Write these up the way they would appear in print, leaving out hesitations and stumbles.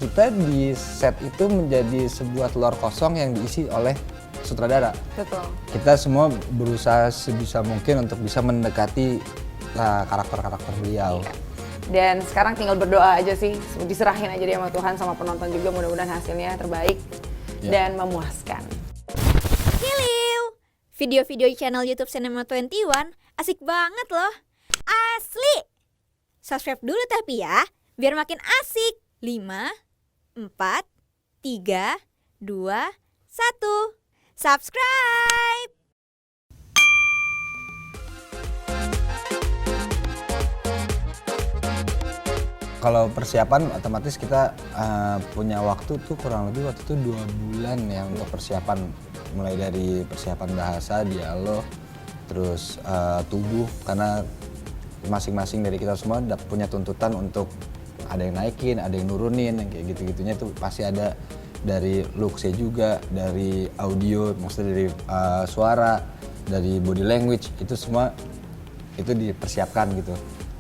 kita di set itu menjadi sebuah telur kosong yang diisi oleh sutradara. Betul. Kita semua berusaha sebisa mungkin untuk bisa mendekati karakter-karakter beliau. Iya. Dan sekarang tinggal berdoa aja sih, diserahin aja deh sama Tuhan, sama penonton juga, mudah-mudahan hasilnya terbaik dan memuaskan. Hiliu! Video-video channel YouTube Cinema 21 asik banget loh. Asli! Subscribe dulu tapi ya, biar makin asik. 5, 4, 3, 2, 1. Subscribe! Kalau persiapan otomatis kita punya waktu tuh kurang lebih waktu itu 2 bulan ya untuk persiapan. Mulai dari persiapan bahasa, dialog, terus tubuh, karena masing-masing dari kita semua punya tuntutan untuk ada yang naikin, ada yang nurunin, yang kayak gitu-gitunya tuh pasti ada. Dari looks-nya juga, dari audio, maksudnya dari suara, dari body language, itu semua itu dipersiapkan gitu.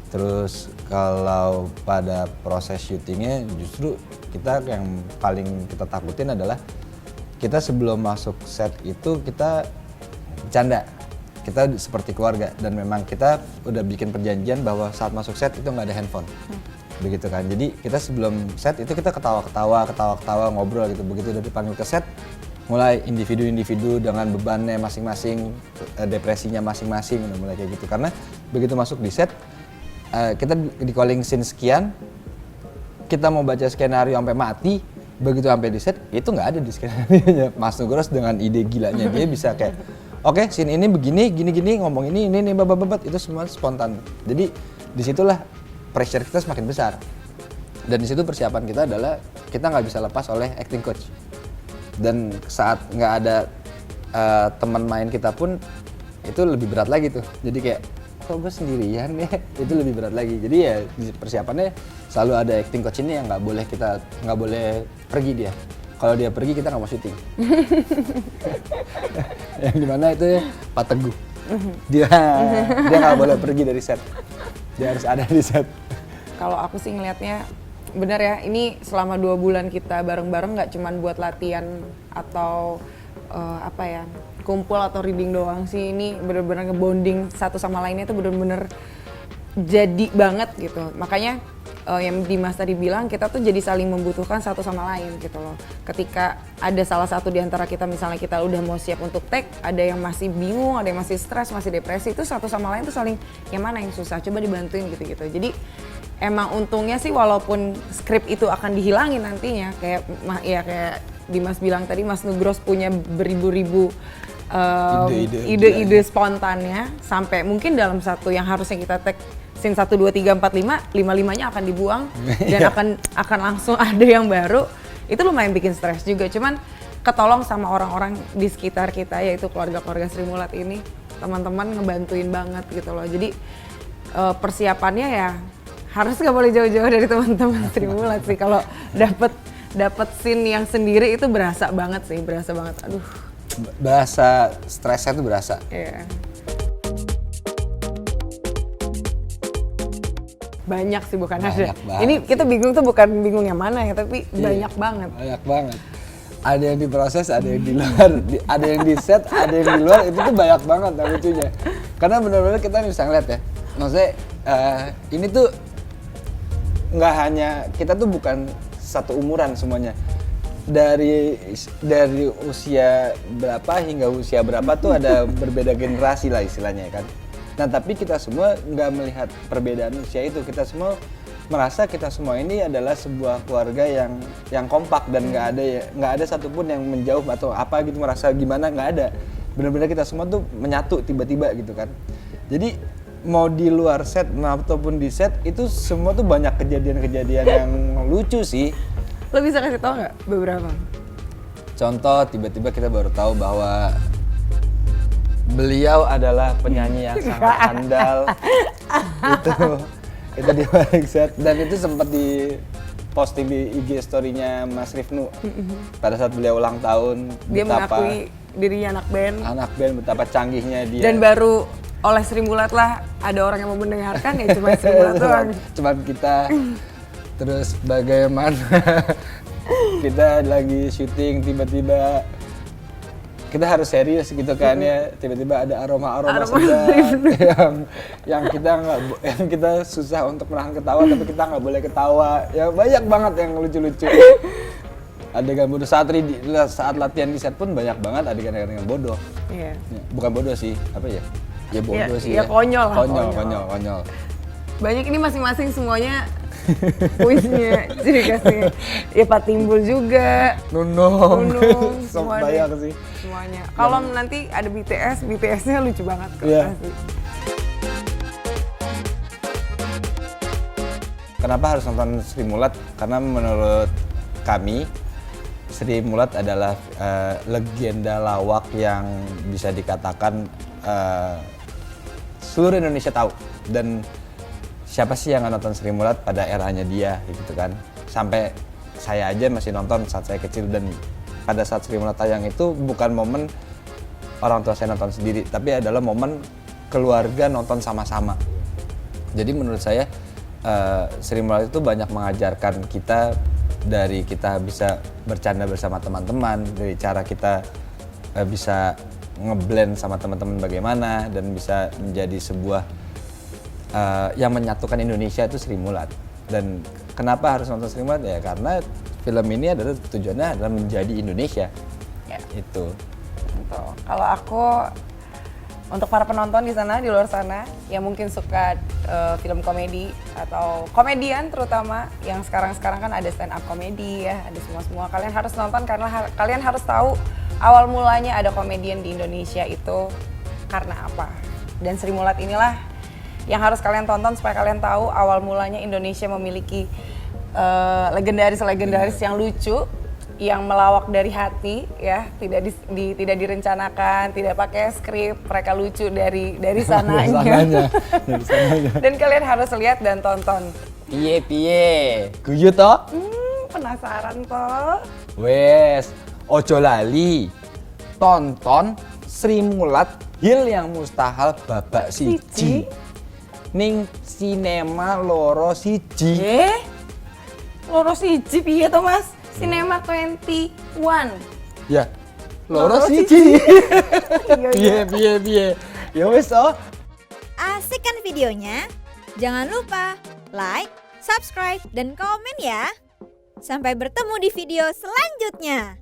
Terus kalau pada proses syutingnya justru kita yang paling kita takutin adalah kita sebelum masuk set itu kita bercanda. Kita seperti keluarga dan memang kita udah bikin perjanjian bahwa saat masuk set itu nggak ada handphone. Begitu kan. Jadi kita sebelum set itu kita ketawa-ketawa ngobrol gitu. Begitu udah dipanggil ke set, mulai individu-individu dengan bebannya masing-masing, depresinya masing-masing, udah mulai kayak gitu. Karena begitu masuk di set, kita di calling scene sekian, kita mau baca skenario sampai mati, begitu sampai di set, itu nggak ada di skenario-nya. Mas Nugroho dengan ide gilanya dia bisa kayak, oke, scene ini begini, gini-gini, ngomong ini, babat, itu semua spontan. Jadi disitulah pressure kita semakin besar. Dan disitu persiapan kita adalah kita nggak bisa lepas oleh acting coach. Dan saat nggak ada teman main kita pun itu lebih berat lagi tuh. Jadi kayak kok gue sendirian ya, itu lebih berat lagi. Jadi ya persiapannya selalu ada acting coach ini yang nggak boleh pergi dia. Kalau dia pergi kita nggak mau syuting. Yang dimana itu Pak Teguh. Dia nggak boleh pergi dari set. Dia harus ada di set. Kalau aku sih ngelihatnya bener ya, ini selama 2 bulan kita bareng-bareng nggak cuman buat latihan atau kumpul atau reading doang sih. Ini bener-bener ngebonding satu sama lainnya itu bener-bener jadi banget gitu. Makanya yang Dimas tadi bilang, kita tuh jadi saling membutuhkan satu sama lain gitu loh. Ketika ada salah satu di antara kita, misalnya kita udah mau siap untuk take, ada yang masih bingung, ada yang masih stres, masih depresi, itu satu sama lain tuh saling yang mana yang susah, coba dibantuin gitu-gitu. Jadi emang untungnya sih walaupun skrip itu akan dihilangin nantinya, kayak Dimas bilang tadi, Mas Nugroho punya beribu-ribu ide-ide spontannya, sampai mungkin dalam satu yang harusnya kita take scene 1, 2, 3, 4, 5, 5-5-nya akan dibuang dan akan langsung ada yang baru. Itu lumayan bikin stres juga, cuman ketolong sama orang-orang di sekitar kita, yaitu keluarga-keluarga Sri Mulat ini, teman-teman ngebantuin banget gitu loh. Jadi persiapannya ya harus nggak boleh jauh-jauh dari teman-teman Sri Mulat sih. Kalau dapet scene yang sendiri itu berasa banget sih, berasa banget. Aduh. Berasa stresnya tuh berasa. Iya. Banyak sih, bukan ada. Ini kita bingung tuh bukan bingung yang mana ya, tapi banyak banget. Banyak banget. Ada yang diproses, ada yang di luar, ada yang di set, ada yang di luar, itu tuh banyak banget lucunya. Karena benar-benar kita bisa ngeliat ya, maksudnya ini tuh nggak hanya, kita tuh bukan satu umuran semuanya. Dari usia berapa hingga usia berapa tuh ada berbeda generasi lah istilahnya kan. Nah tapi kita semua nggak melihat perbedaan usia itu, kita semua merasa kita semua ini adalah sebuah keluarga yang kompak dan nggak ada satupun yang menjauh atau apa gitu, merasa gimana, nggak ada. Benar-benar kita semua tuh menyatu tiba-tiba gitu kan. Jadi mau di luar set ataupun di set itu semua tuh banyak kejadian-kejadian yang lucu sih. Lo bisa kasih tau nggak beberapa? Contoh, tiba-tiba kita baru tahu bahwa beliau adalah penyanyi yang sangat handal. Itu di balik set, dan itu sempat di posting di IG story-nya Mas Rifnu pada saat beliau ulang tahun. Dia mengakui dirinya anak band, betapa canggihnya dia. Dan baru oleh Sri Mulat lah ada orang yang mau mendengarkan, ya cuma Sri Mulat doang. Cuma kita. Terus bagaimana kita lagi syuting tiba-tiba kita harus serius gitu kan ya, tiba-tiba ada aroma sedap yang kita susah untuk menahan ketawa, tapi kita nggak boleh ketawa. Ya banyak banget yang lucu-lucu. Adegan bodoh saat latihan di set pun banyak banget adegan bodoh. Iya. Ya, bukan bodoh sih, apa ya? Ya bodoh sih. Ya konyol lah. Konyol. Banyak ini masing-masing semuanya puisinya. Jadi kasih ya Pak Timbul juga. Nunung. Sok semua banyak deh. sih. Semuanya. Kalau nanti ada BTS-nya lucu banget kok. Iya. Pasti. Kenapa harus nonton Sri Mulat? Karena menurut kami Sri Mulat adalah legenda lawak yang bisa dikatakan seluruh Indonesia tahu. Dan siapa sih yang nggak nonton Sri Mulat pada eranya dia gitu kan. Sampai saya aja masih nonton saat saya kecil, dan pada saat Sri Mulat tayang itu bukan momen orang tua saya nonton sendiri, tapi adalah momen keluarga nonton sama-sama. Jadi menurut saya Sri Mulat itu banyak mengajarkan kita, dari kita bisa bercanda bersama teman-teman, dari cara kita bisa ngeblend sama teman-teman bagaimana, dan bisa menjadi sebuah yang menyatukan Indonesia itu Sri Mulat. Dan kenapa harus nonton Sri Mulat? Ya karena film ini adalah tujuannya adalah menjadi Indonesia. Ya. Itu. Gitu. Kalau aku, untuk para penonton di sana, di luar sana yang mungkin suka film komedi atau komedian terutama, yang sekarang kan ada stand up komedi ya, ada semua, kalian harus nonton karena kalian harus tahu awal mulanya ada komedian di Indonesia itu karena apa. Dan Sri Mulat inilah yang harus kalian tonton supaya kalian tahu awal mulanya Indonesia memiliki legendaris yang lucu, yang melawak dari hati ya, tidak direncanakan, tidak pakai skrip, mereka lucu dari sananya. Dari sananya. Dan kalian harus lihat dan tonton. Piye guyu toh? Penasaran toh? Wes, ojo lali tonton Sri Mulat Hil yang Mustahil babak siji ning sinema loro siji. Loro siji piye to Mas? Cinema 21. Ya, loro siji. Iya. Piye. Ya wes oh. Asik kan videonya? Jangan lupa like, subscribe, dan komen ya. Sampai bertemu di video selanjutnya.